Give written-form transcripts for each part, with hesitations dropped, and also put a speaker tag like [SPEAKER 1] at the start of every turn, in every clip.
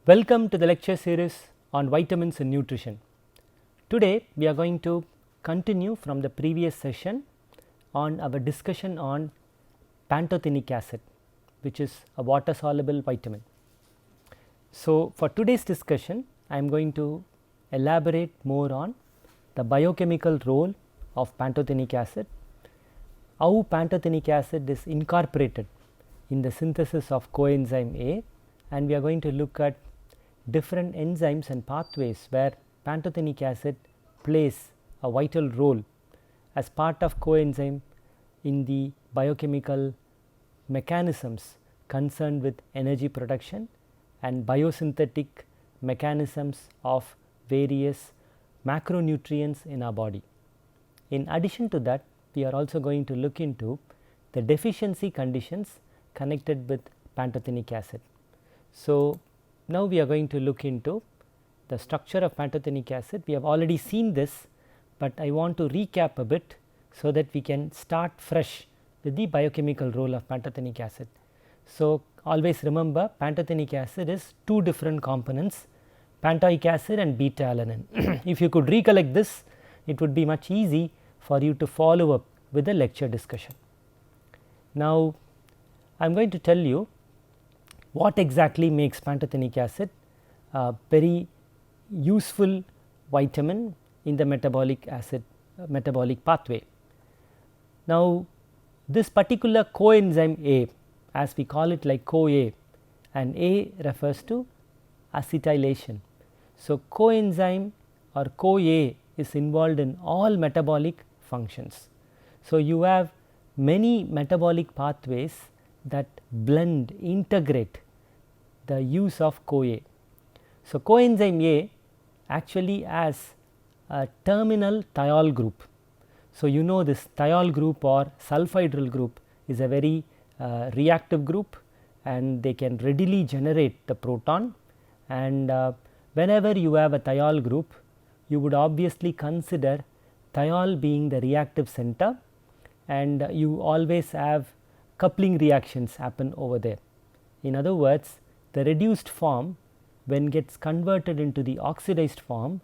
[SPEAKER 1] Welcome to the lecture series on vitamins and nutrition. Today we are going to continue from the previous session on our discussion on pantothenic acid, which is a water soluble vitamin. So, for today's discussion I am going to elaborate more on the biochemical role of pantothenic acid, how pantothenic acid is incorporated in the synthesis of coenzyme A, and we are going to look at different enzymes and pathways where pantothenic acid plays a vital role as part of coenzyme in the biochemical mechanisms concerned with energy production and biosynthetic mechanisms of various macronutrients in our body. In addition to that, we are also going to look into the deficiency conditions connected with pantothenic acid. So, now we are going to look into the structure of pantothenic acid. We have already seen this, but I want to recap a bit so that we can start fresh with the biochemical role of pantothenic acid. So, always remember pantothenic acid is two different components, pantoic acid and beta alanine. If you could recollect this, it would be much easy for you to follow up with the lecture discussion. Now, I am going to tell you what exactly makes pantothenic acid a very useful vitamin in the metabolic pathway. Now, this particular coenzyme A, as we call it like CoA, and A refers to acetylation. So, coenzyme or CoA is involved in all metabolic functions. So, you have many metabolic pathways that blend, integrate the use of CoA. So, coenzyme A actually has a terminal thiol group. So, you know this thiol group or sulfhydryl group is a very reactive group, and they can readily generate the proton, and whenever you have a thiol group, you would obviously consider thiol being the reactive center, and you always have coupling reactions happen over there. In other words, the reduced form when gets converted into the oxidized form,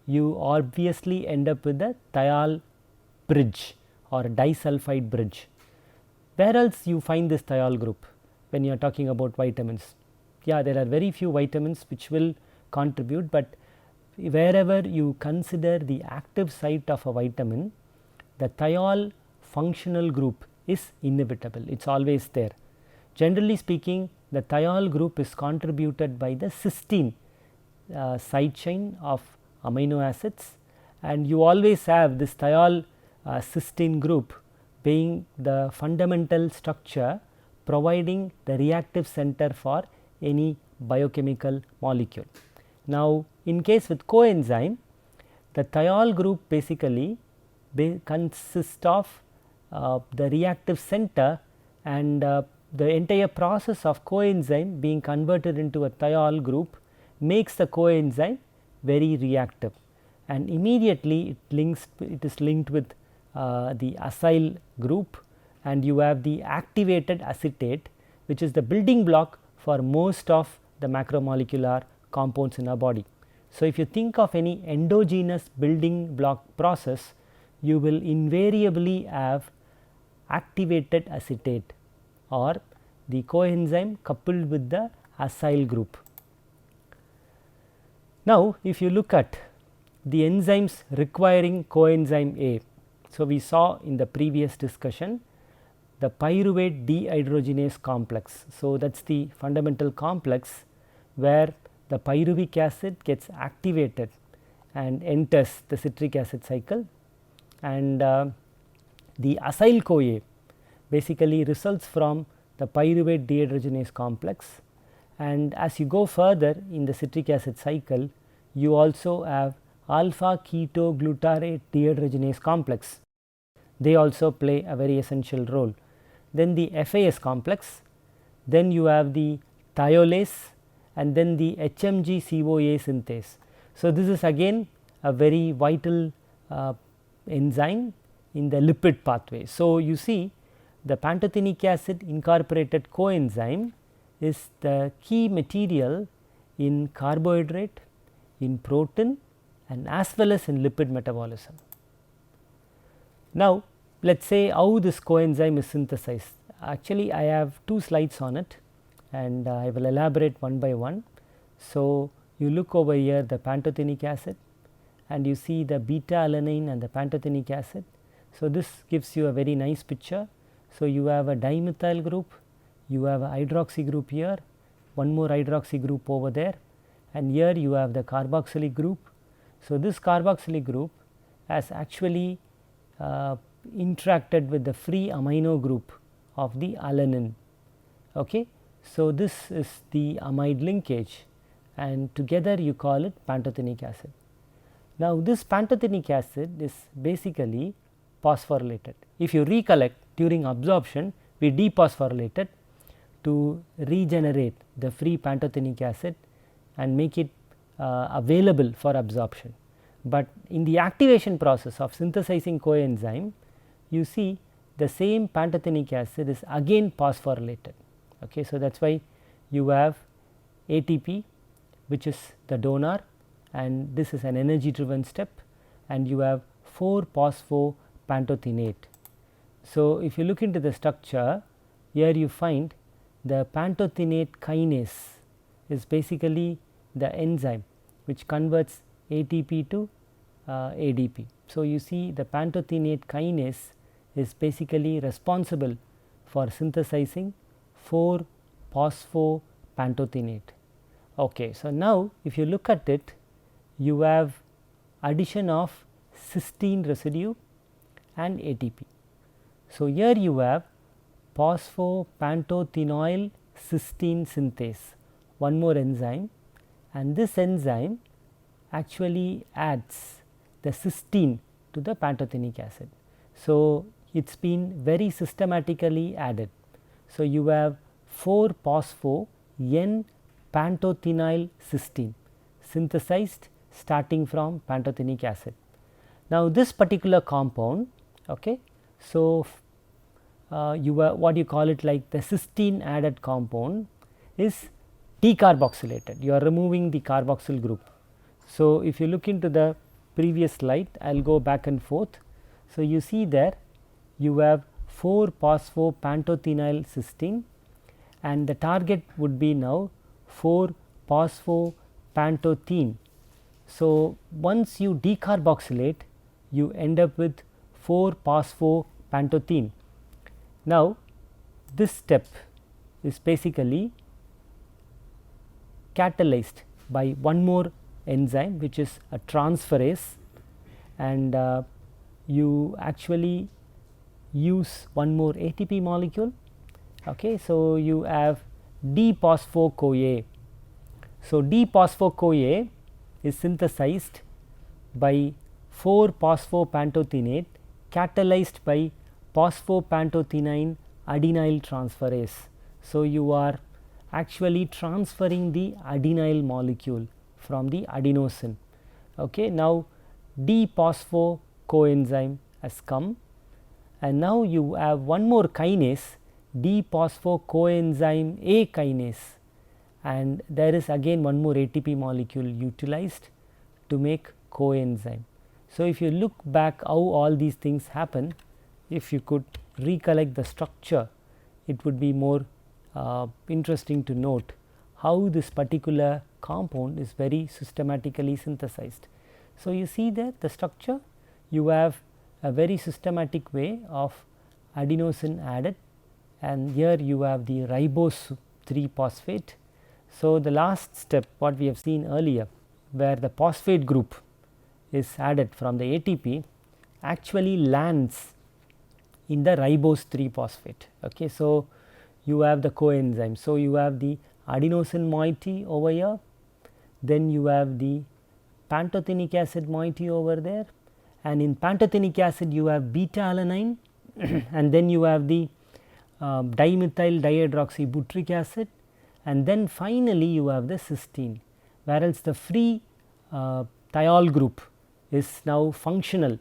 [SPEAKER 1] you obviously end up with a thiol bridge or disulfide bridge. Where else you find this thiol group when you are talking about vitamins? Yeah, there are very few vitamins which will contribute, but wherever you consider the active site of a vitamin, the thiol functional group is inevitable, it is always there. Generally speaking, the thiol group is contributed by the cysteine side chain of amino acids, and you always have this thiol cysteine group being the fundamental structure providing the reactive center for any biochemical molecule. Now, in case with coenzyme, the thiol group basically consists of the reactive center, and the entire process of coenzyme being converted into a thiol group makes the coenzyme very reactive, and immediately it is linked with the acyl group, and you have the activated acetate, which is the building block for most of the macromolecular compounds in our body. So, if you think of any endogenous building block process, you will invariably have activated acetate or the coenzyme coupled with the acyl group. Now, if you look at the enzymes requiring coenzyme A, so we saw in the previous discussion the pyruvate dehydrogenase complex. So, that is the fundamental complex where the pyruvic acid gets activated and enters the citric acid cycle, and the acyl CoA basically results from the pyruvate dehydrogenase complex, and as you go further in the citric acid cycle, you also have alpha ketoglutarate dehydrogenase complex. They also play a very essential role. Then the FAS complex, then you have the thiolase, and then the HMG CoA synthase. So, this is again a very vital enzyme in the lipid pathway. So, you see the pantothenic acid incorporated coenzyme is the key material in carbohydrate, in protein, and as well as in lipid metabolism. Now, let us say how this coenzyme is synthesized. Actually, I have 2 slides on it, and I will elaborate one by one. So, you look over here the pantothenic acid, and you see the beta alanine and the pantothenic acid. So, this gives you a very nice picture. So, you have a dimethyl group, you have a hydroxy group here, one more hydroxy group over there, and here you have the carboxylic group. So, this carboxylic group has actually interacted with the free amino group of the alanine. Okay. So, this is the amide linkage, and together you call it pantothenic acid. Now, this pantothenic acid is basically phosphorylated. If you recollect, during absorption we dephosphorylated to regenerate the free pantothenic acid and make it available for absorption. But in the activation process of synthesizing coenzyme, you see the same pantothenic acid is again phosphorylated. Okay. So, that is why you have ATP, which is the donor, and this is an energy driven step, and you have 4-phosphopantothenate. So, if you look into the structure, here you find the pantothenate kinase is basically the enzyme which converts ATP to ADP. So, you see the pantothenate kinase is basically responsible for synthesizing 4-phosphopantothenate. Okay. So, now if you look at it, you have addition of cysteine residue and ATP. So, here you have phosphopantothenoyl cysteine synthase, one more enzyme, and this enzyme actually adds the cysteine to the pantothenic acid. So, it has been very systematically added. So, you have 4-phospho N-pantothenol cysteine synthesized starting from pantothenic acid. Now, this particular compound, okay, so you have what you call it like the cysteine added compound is decarboxylated. You are removing the carboxyl group. So, if you look into the previous slide, I will go back and forth. So, you see there you have 4-phosphopantothenol cysteine, and the target would be now 4-phosphopantothene. So, once you decarboxylate, you end up with 4-phosphopantothene. Now, this step is basically catalyzed by one more enzyme, which is a transferase, and you actually use one more ATP molecule. Okay. So, you have D-phospho-CoA. So, D-phospho-CoA is synthesized by 4-phosphopantothenate catalyzed by phosphopantothenine adenyl transferase. So, you are actually transferring the adenyl molecule from the adenosine. Okay. Now, D-phospho coenzyme has come, and now you have one more kinase, D-phospho coenzyme A kinase, and there is again one more ATP molecule utilized to make coenzyme. So, if you look back how all these things happen, if you could recollect the structure, it would be more interesting to note how this particular compound is very systematically synthesized. So, you see there the structure, you have a very systematic way of adenosine added, and here you have the ribose 3-phosphate. So, the last step what we have seen earlier, where the phosphate group is added from the ATP, actually lands in the ribose 3-phosphate. Okay. So, you have the coenzyme. So, you have the adenosine moiety over here, then you have the pantothenic acid moiety over there, and in pantothenic acid you have beta alanine and then you have the dimethyl dihydroxybutyric acid, and then finally you have the cysteine, whereas the free thiol group is now functional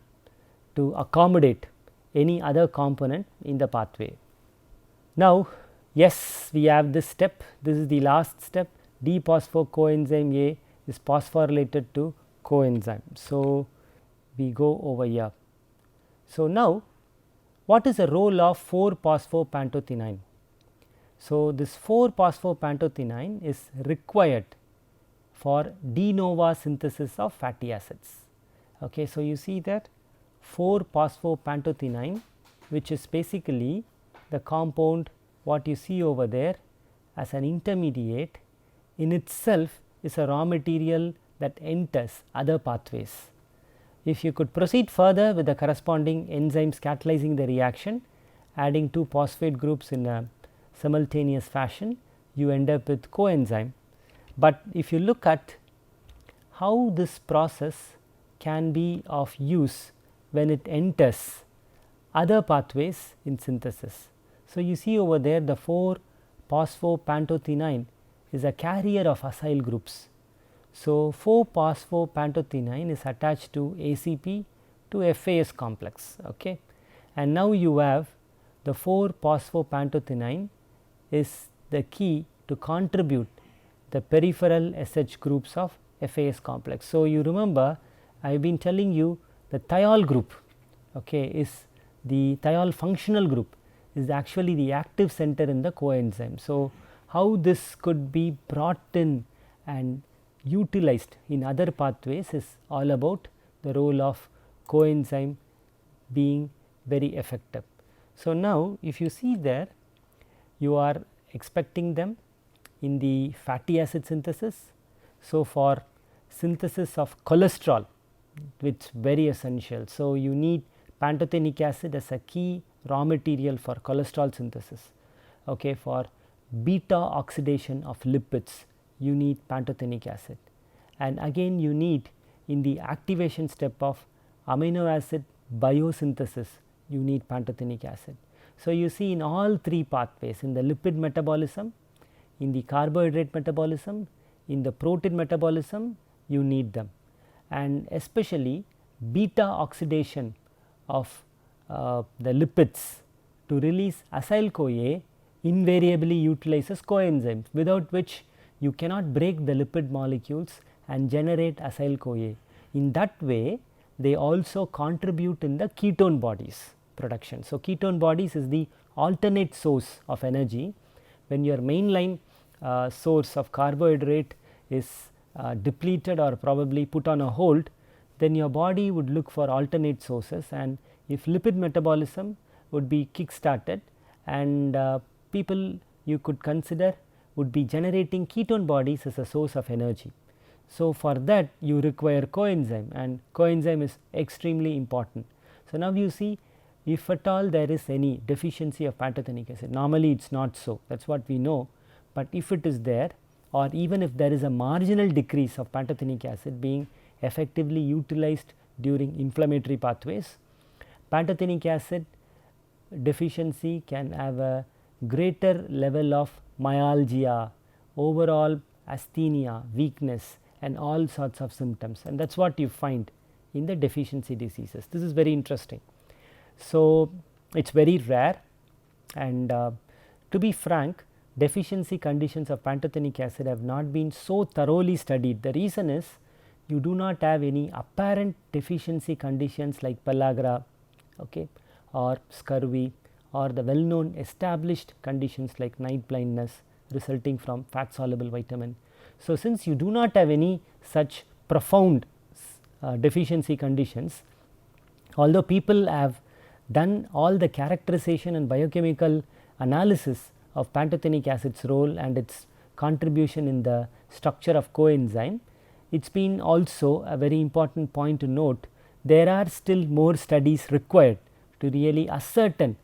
[SPEAKER 1] to accommodate any other component in the pathway. Now, yes, we have this step, this is the last step, D-phospho coenzyme A is phosphorylated to coenzyme. So, we go over here. So, now what is the role of 4-phosphopantotheniane? So, this 4-phosphopantotheniane is required for de novo synthesis of fatty acids. Okay, so, you see that 4-phosphopantotheniane, which is basically the compound what you see over there as an intermediate, in itself is a raw material that enters other pathways. If you could proceed further with the corresponding enzymes catalyzing the reaction, adding 2 phosphate groups in a simultaneous fashion, you end up with coenzyme. But if you look at how this process can be of use when it enters other pathways in synthesis. So, you see over there the 4-phosphopantotheniane is a carrier of acyl groups. So, 4-phosphopantotheniane is attached to ACP to FAS complex, okay. And now you have the 4-phosphopantotheniane is the key to contribute the peripheral SH groups of FAS complex. So, you remember I have been telling you the thiol group, okay, is the thiol functional group is actually the active center in the coenzyme. So, how this could be brought in and utilized in other pathways is all about the role of coenzyme being very effective. So, now if you see there, you are expecting them in the fatty acid synthesis. So, for synthesis of cholesterol, which is very essential. So, you need pantothenic acid as a key raw material for cholesterol synthesis. Okay, for beta oxidation of lipids, you need pantothenic acid, and again you need in the activation step of amino acid biosynthesis, you need pantothenic acid. So, you see in all 3 pathways, in the lipid metabolism, in the carbohydrate metabolism, in the protein metabolism, you need them, and especially beta oxidation of the lipids to release acyl CoA invariably utilizes coenzymes, without which you cannot break the lipid molecules and generate acyl CoA. In that way, they also contribute in the ketone bodies production. So, ketone bodies is the alternate source of energy. When your mainline source of carbohydrate is depleted or probably put on a hold, then your body would look for alternate sources, and if lipid metabolism would be kick started, and people you could consider would be generating ketone bodies as a source of energy. So, for that you require coenzyme, and coenzyme is extremely important. So, now you see, if at all there is any deficiency of pantothenic acid, normally it is not so, that is what we know, but if it is there, or even if there is a marginal decrease of pantothenic acid being effectively utilized during inflammatory pathways, pantothenic acid deficiency can have a greater level of myalgia, overall asthenia, weakness, and all sorts of symptoms, and that is what you find in the deficiency diseases. This is very interesting. So, it is very rare, and to be frank, deficiency conditions of pantothenic acid have not been so thoroughly studied. The reason is you do not have any apparent deficiency conditions like pellagra, okay, or scurvy, or the well known established conditions like night blindness resulting from fat soluble vitamin. So, since you do not have any such profound deficiency conditions, although people have done all the characterization and biochemical analysis of pantothenic acid's role and its contribution in the structure of coenzyme, it has been also a very important point to note, there are still more studies required to really ascertain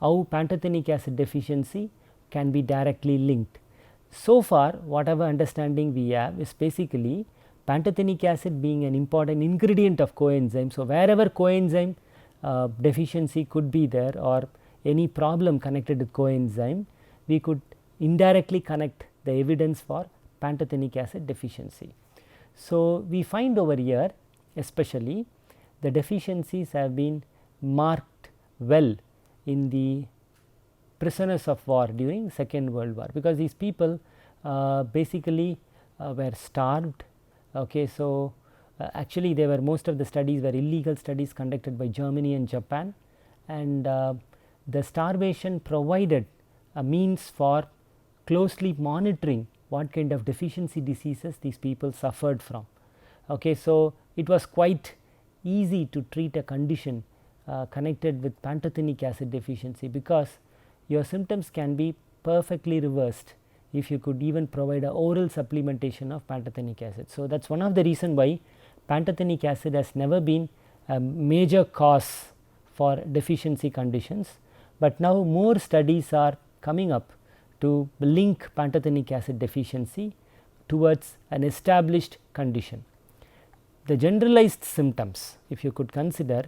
[SPEAKER 1] how pantothenic acid deficiency can be directly linked. So far, whatever understanding we have is basically pantothenic acid being an important ingredient of coenzyme. So, wherever coenzyme deficiency could be there, or any problem connected with coenzyme, we could indirectly connect the evidence for pantothenic acid deficiency. So, we find over here especially the deficiencies have been marked well in the prisoners of war during Second World War, because these people basically were starved. Okay, so actually they were, most of the studies were illegal studies conducted by Germany and Japan, and the starvation provided a means for closely monitoring what kind of deficiency diseases these people suffered from. Okay, so it was quite easy to treat a condition connected with pantothenic acid deficiency, because your symptoms can be perfectly reversed if you could even provide a oral supplementation of pantothenic acid. So that's one of the reason why pantothenic acid has never been a major cause for deficiency conditions, but now more studies are coming up to link pantothenic acid deficiency towards an established condition. The generalized symptoms, if you could consider,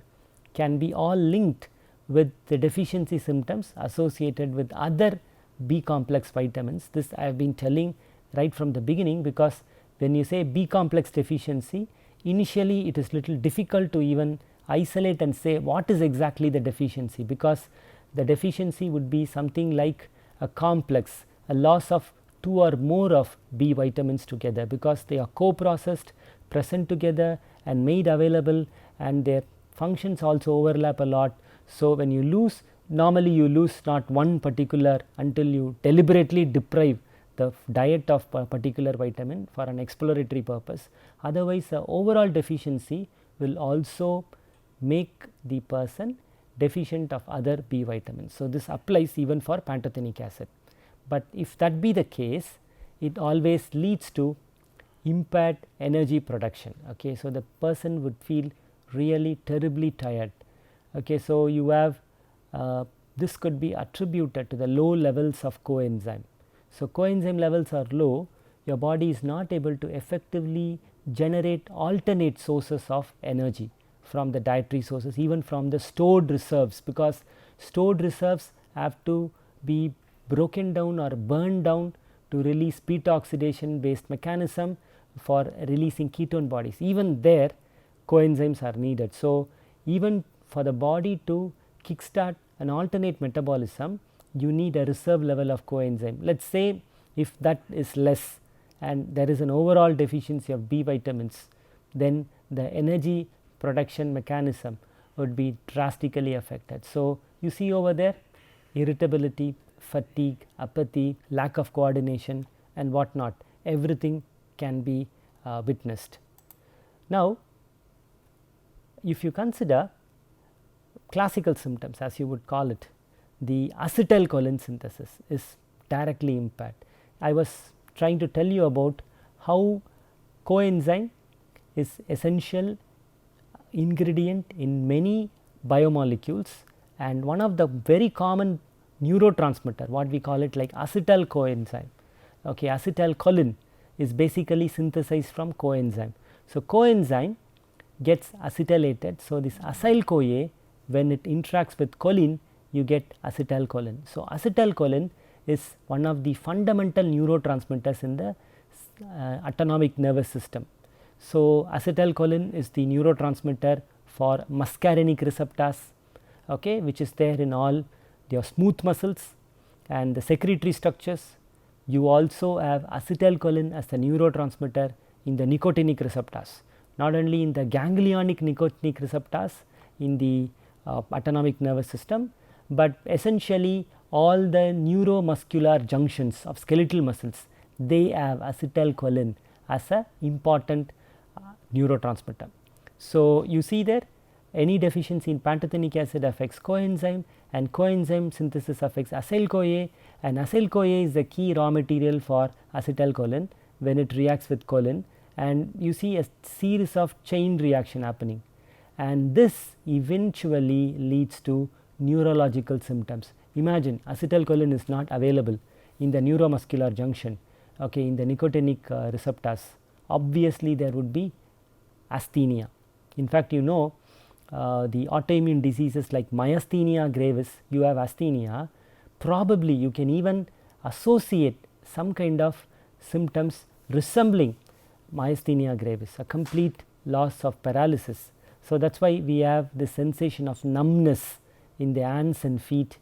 [SPEAKER 1] can be all linked with the deficiency symptoms associated with other B complex vitamins. This I have been telling right from the beginning, because when you say B complex deficiency, initially it is little difficult to even isolate and say what is exactly the deficiency, because the deficiency would be something like a complex, a loss of 2 or more of B vitamins together, because they are co-processed, present together and made available, and their functions also overlap a lot. So when you lose, normally you lose not one particular until you deliberately deprive the diet of a particular vitamin for an exploratory purpose. Otherwise, the overall deficiency will also make the person deficient of other B vitamins. So this applies even for pantothenic acid. But if that be the case, it always leads to impaired energy production. Okay, so the person would feel really terribly tired. Okay, so you have this could be attributed to the low levels of coenzyme. So coenzyme levels are low, your body is not able to effectively generate alternate sources of energy from the dietary sources, even from the stored reserves, because stored reserves have to be broken down or burned down to release beta oxidation based mechanism for releasing ketone bodies. Even there coenzymes are needed. So even for the body to kickstart an alternate metabolism, you need a reserve level of coenzyme. Let us say if that is less and there is an overall deficiency of B vitamins, then the energy production mechanism would be drastically affected. So you see over there irritability, fatigue, apathy, lack of coordination and whatnot, everything can be witnessed. Now if you consider classical symptoms, as you would call it, the acetylcholine synthesis is directly impaired. I was trying to tell you about how coenzyme is essential ingredient in many biomolecules, and one of the very common neurotransmitter, what we call it like acetyl coenzyme. Okay, acetylcholine is basically synthesized from coenzyme. So coenzyme gets acetylated. So this acyl-CoA, when it interacts with choline, you get acetylcholine. So acetylcholine is one of the fundamental neurotransmitters in the autonomic nervous system. So acetylcholine is the neurotransmitter for muscarinic receptors, okay, which is there in all your smooth muscles and the secretory structures. You also have acetylcholine as the neurotransmitter in the nicotinic receptors, not only in the ganglionic nicotinic receptors in the autonomic nervous system, but essentially all the neuromuscular junctions of skeletal muscles, they have acetylcholine as a important neurotransmitter. So you see there, any deficiency in pantothenic acid affects coenzyme, and coenzyme synthesis affects acyl-CoA, and acyl-CoA is the key raw material for acetylcholine when it reacts with choline, and you see a series of chain reaction happening, and this eventually leads to neurological symptoms. Imagine acetylcholine is not available in the neuromuscular junction, okay, in the nicotinic receptors. Obviously there would be asthenia. In fact, you know, the autoimmune diseases like myasthenia gravis, you have asthenia, probably you can even associate some kind of symptoms resembling myasthenia gravis, a complete loss of paralysis. So that's why we have the sensation of numbness in the hands and feet.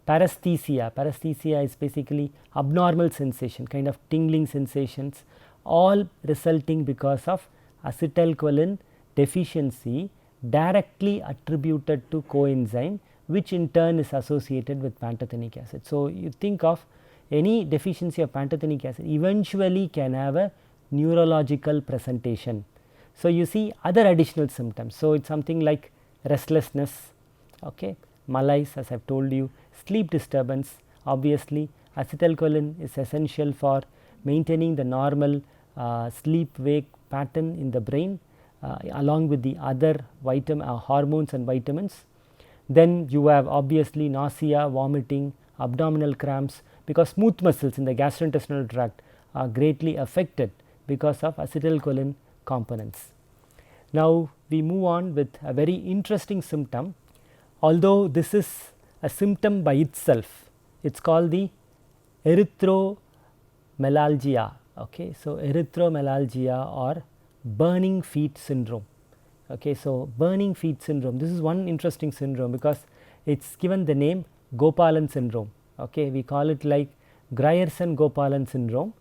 [SPEAKER 1] Paresthesia is basically abnormal sensation, kind of tingling sensations all resulting because of acetylcholine deficiency directly attributed to coenzyme, which in turn is associated with pantothenic acid. So, you think of any deficiency of pantothenic acid eventually can have a neurological presentation. So, you see other additional symptoms. So, it is something like restlessness, okay, malaise, as I have told you, sleep disturbance. Obviously, acetylcholine is essential for maintaining the normal sleep wake pattern in the brain along with the other hormones and vitamins. Then you have obviously nausea, vomiting, abdominal cramps, because smooth muscles in the gastrointestinal tract are greatly affected because of acetylcholine components. Now, we move on with a very interesting symptom. Although this is a symptom by itself, it is called the erythromelalgia. Okay. So, erythromelalgia or burning feet syndrome. Okay. So, burning feet syndrome, this is one interesting syndrome because it is given the name Gopalan syndrome. Okay. We call it like Grierson-Gopalan syndrome.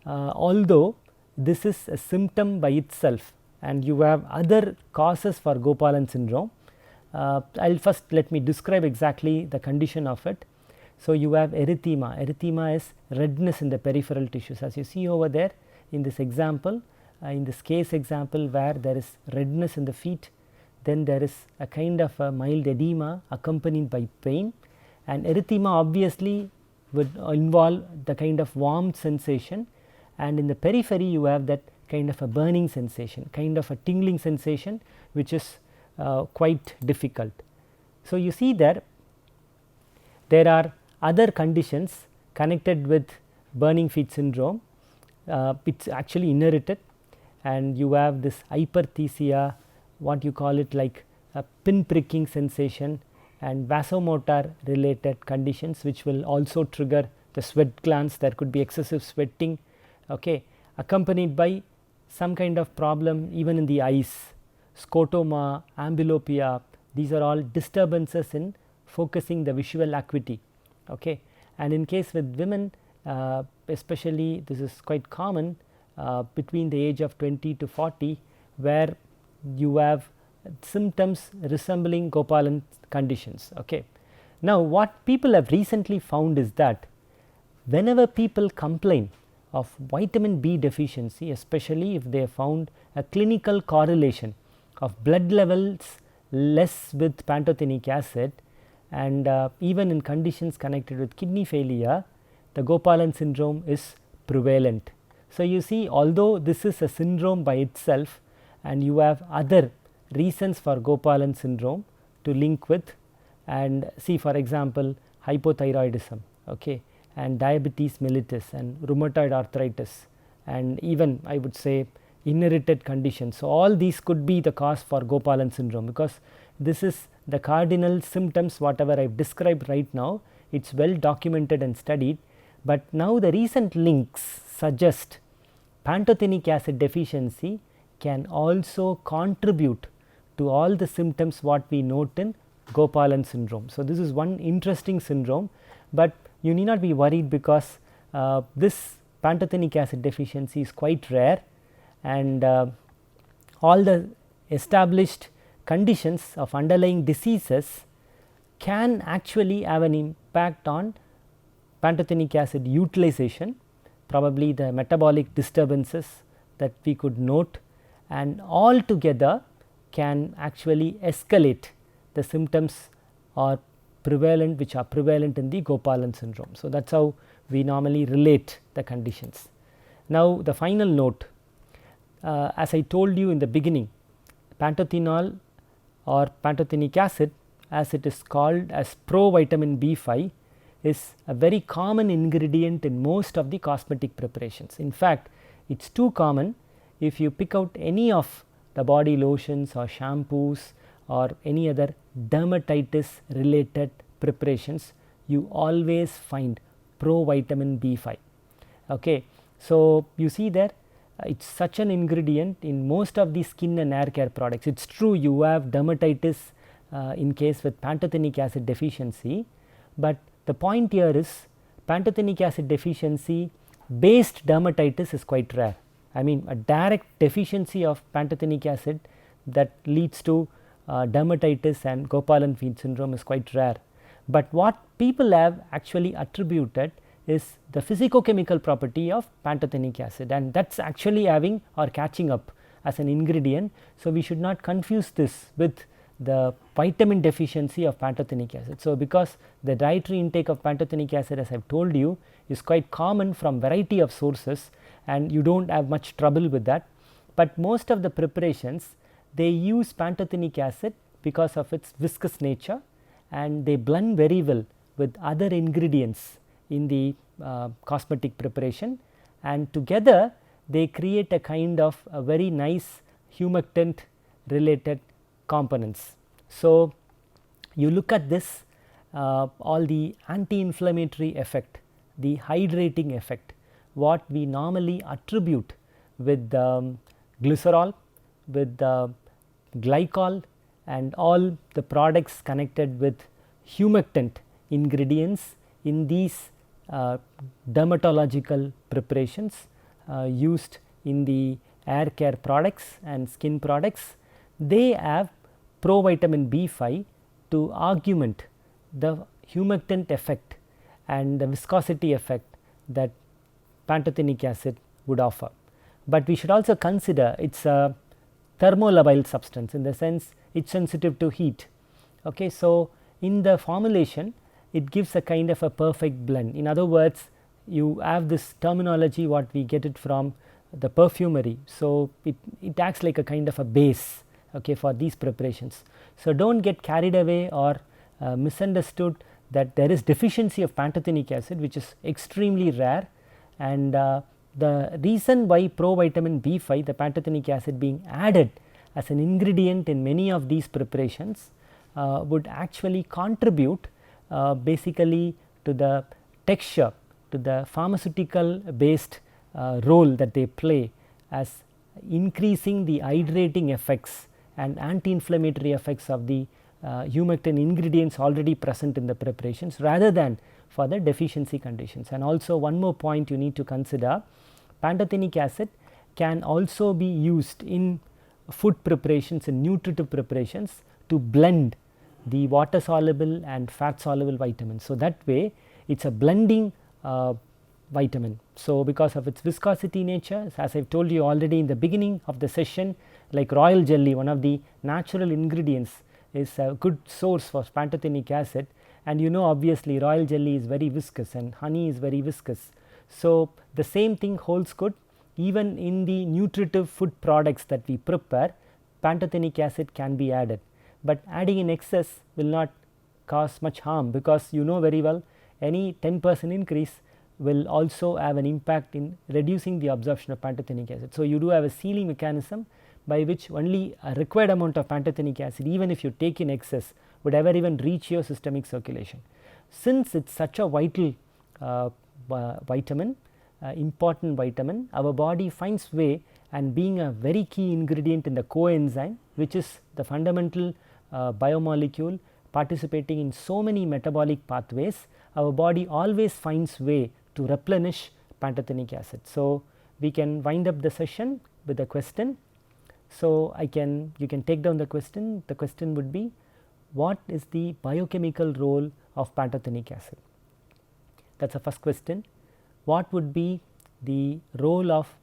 [SPEAKER 1] Although this is a symptom by itself and you have other causes for Gopalan syndrome. I will first let me describe exactly the condition of it. So, you have erythema. Erythema is redness in the peripheral tissues, as you see over there in this example, in this case example where there is redness in the feet, then there is a kind of a mild edema accompanied by pain, and erythema obviously would involve the kind of warm sensation, and in the periphery you have that kind of a burning sensation, kind of a tingling sensation, which is quite difficult. So, you see there are other conditions connected with burning feet syndrome. It is actually inherited, and you have this hyperthesia, what you call it like a pin pricking sensation, and vasomotor related conditions which will also trigger the sweat glands. There could be excessive sweating, okay, accompanied by some kind of problem even in the eyes, scotoma, amblyopia. These are all disturbances in focusing the visual acuity. Okay. And in case with women, especially this is quite common between the age of 20 to 40, where you have symptoms resembling Gopalan conditions. Okay. Now, what people have recently found is that whenever people complain of vitamin B deficiency, especially if they have found a clinical correlation of blood levels less with pantothenic acid, and even in conditions connected with kidney failure, the Gopalan syndrome is prevalent. So, you see, although this is a syndrome by itself and you have other reasons for Gopalan syndrome to link with, and see for example hypothyroidism, okay, and diabetes mellitus and rheumatoid arthritis, and even I would say inherited conditions. So, all these could be the cause for Gopalan syndrome, because this is the cardinal symptoms whatever I have described right now. It is well documented and studied, but now the recent links suggest pantothenic acid deficiency can also contribute to all the symptoms what we note in Gopalan syndrome. So, this is one interesting syndrome, but you need not be worried because this pantothenic acid deficiency is quite rare, and all the established conditions of underlying diseases can actually have an impact on pantothenic acid utilization, probably the metabolic disturbances that we could note, and all together can actually escalate the symptoms or prevalent which are prevalent in the Gopalan syndrome. So, that is how we normally relate the conditions. Now, the final note, as I told you in the beginning, pantothenol or pantothenic acid, as it is called as provitamin B5, is a very common ingredient in most of the cosmetic preparations. In fact, it is too common. If you pick out any of the body lotions or shampoos or any other dermatitis related preparations, you always find provitamin B5. Okay. So, you see there it is such an ingredient in most of the skin and hair care products. It is true you have dermatitis in case with pantothenic acid deficiency, but the point here is pantothenic acid deficiency based dermatitis is quite rare, I mean a direct deficiency of pantothenic acid that leads to dermatitis and Gopalan-Feed syndrome is quite rare. But what people have actually attributed is the physicochemical property of pantothenic acid, and that is actually having or catching up as an ingredient. So, we should not confuse this with the vitamin deficiency of pantothenic acid. So, because the dietary intake of pantothenic acid, as I have told you, is quite common from variety of sources, and you do not have much trouble with that. But most of the preparations, they use pantothenic acid because of its viscous nature, and they blend very well with other ingredients in the cosmetic preparation, and together they create a kind of a very nice humectant related components. So, you look at this all the anti-inflammatory effect, the hydrating effect, what we normally attribute with glycerol, with glycol and all the products connected with humectant ingredients in these dermatological preparations used in the hair care products and skin products. They have provitamin B5 to augment the humectant effect and the viscosity effect that pantothenic acid would offer. But we should also consider it is a thermolabile substance, in the sense it is sensitive to heat. Okay, so, in the formulation it gives a kind of a perfect blend. In other words, you have this terminology what we get it from the perfumery. So, it acts like a kind of a base, okay, for these preparations. So, do not get carried away or misunderstood that there is deficiency of pantothenic acid, which is extremely rare, and the reason why provitamin B5, the pantothenic acid being added as an ingredient in many of these preparations would actually contribute basically to the texture, to the pharmaceutical based role that they play as increasing the hydrating effects and anti-inflammatory effects of the humectant ingredients already present in the preparations, rather than for the deficiency conditions. And also one more point you need to consider, pantothenic acid can also be used in food preparations and nutritive preparations to blend the water soluble and fat soluble vitamins. So, that way it is a blending vitamin. So, because of its viscosity nature, as I have told you already in the beginning of the session, like royal jelly, one of the natural ingredients, is a good source for pantothenic acid, and you know obviously royal jelly is very viscous and honey is very viscous. So, the same thing holds good even in the nutritive food products that we prepare. Pantothenic acid can be added, but adding in excess will not cause much harm, because you know very well any 10% increase will also have an impact in reducing the absorption of pantothenic acid. So, you do have a ceiling mechanism by which only a required amount of pantothenic acid, even if you take in excess, would ever even reach your systemic circulation. Since it is such a vital vitamin, important vitamin, our body finds way, and being a very key ingredient in the coenzyme, which is the fundamental biomolecule participating in so many metabolic pathways, our body always finds way to replenish pantothenic acid. So, we can wind up the session with a question. So, you can take down the question. The question would be, what is the biochemical role of pantothenic acid? That is the first question. What would be the role of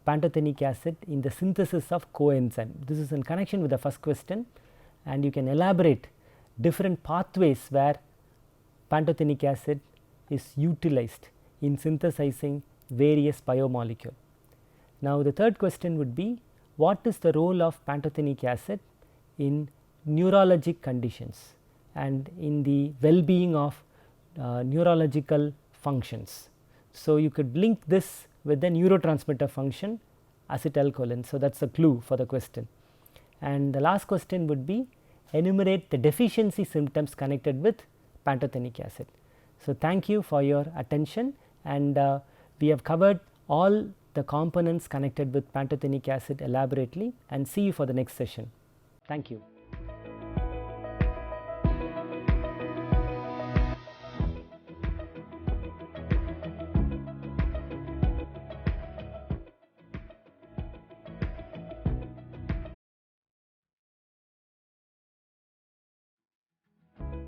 [SPEAKER 1] pantothenic acid in the synthesis of coenzyme? This is in connection with the first question, and you can elaborate different pathways where pantothenic acid is utilized in synthesizing various biomolecule. Now, the third question would be, what is the role of pantothenic acid in neurologic conditions and in the well-being of neurological functions? So, you could link this with the neurotransmitter function acetylcholine. So, that is a clue for the question. And the last question would be, enumerate the deficiency symptoms connected with pantothenic acid. So, thank you for your attention, and we have covered all the components connected with pantothenic acid elaborately, and see you for the next session. Thank you.